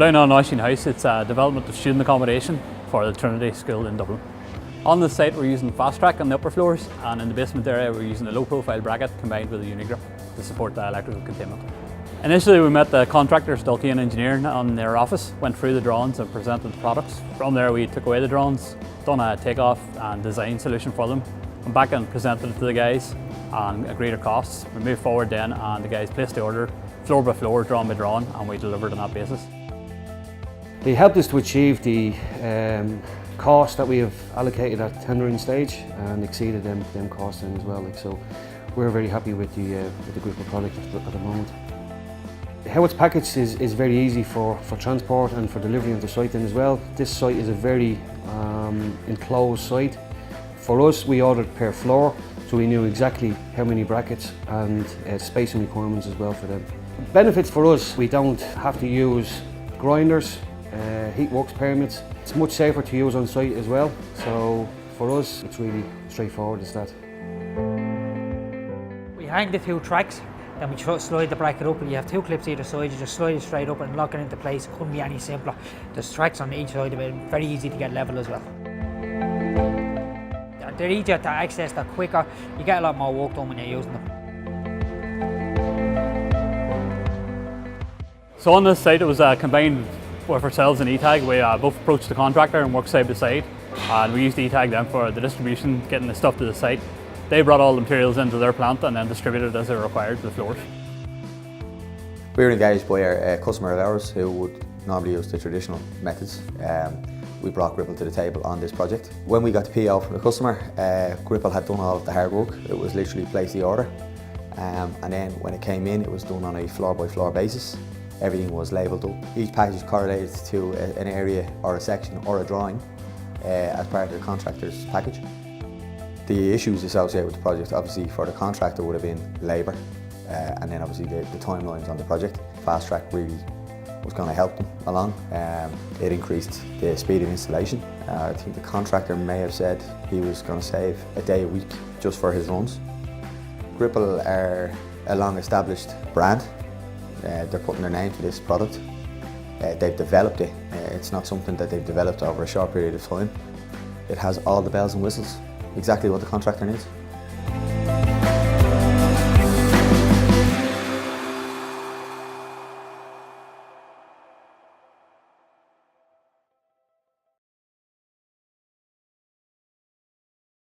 down on Oisin House. It's a development of student accommodation for the Trinity School in Dublin. On the site we're using FasTrak on the upper floors, and in the basement area we're using a low profile bracket combined with a UniGrip to support the electrical containment. Initially we met the contractors, Dolcain Engineering, on their office, went through the drawings and presented the products. From there we took away the drawings, done a takeoff and design solution for them, went back and presented it to the guys and agreed our costs. We moved forward then and the guys placed the order, floor by floor, drawn by drawn, and we delivered on that basis. They helped us to achieve the cost that we have allocated at tendering stage and exceeded them costs then as well. So we're very happy with the Gripple product at the moment. How it's packaged is very easy for transport and for delivery onto site then as well. This site is a very enclosed site. For us, we ordered per floor, so we knew exactly how many brackets and spacing requirements as well for them. Benefits for us, we don't have to use grinders, heat works permits. It's much safer to use on site as well, so for us it's really straightforward as that. We hang the two tracks, then we slide the bracket up, and you have two clips either side. You just slide it straight up and lock it into place. It couldn't be any simpler. There's tracks on each side of it, very easy to get level as well. They're easier to access, they're quicker, you get a lot more work done when you're using them. So on this site it was combined with ourselves and E-Tag. We both approached the contractor and worked side by side, and we used E-Tag then for the distribution, getting the stuff to the site. They brought all the materials into their plant and then distributed as they were required to the floors. We were engaged by a customer of ours who would normally use the traditional methods. We brought Gripple to the table on this project. When we got the PO from the customer, Gripple had done all of the hard work. It was literally place the order, and then when it came in, it was done on a floor by floor basis. Everything was labelled up. Each package correlated to an area or a section or a drawing as part of the contractor's package. The issues associated with the project, obviously for the contractor, would have been labour, and then obviously the timelines on the project. FasTrak really was going to help them along. It increased the speed of installation. I think the contractor may have said he was going to save a day a week just for his runs. Gripple are a long established brand. They're putting their name to this product. They've developed it. It's not something that they've developed over a short period of time. It has all the bells and whistles, exactly what the contractor needs.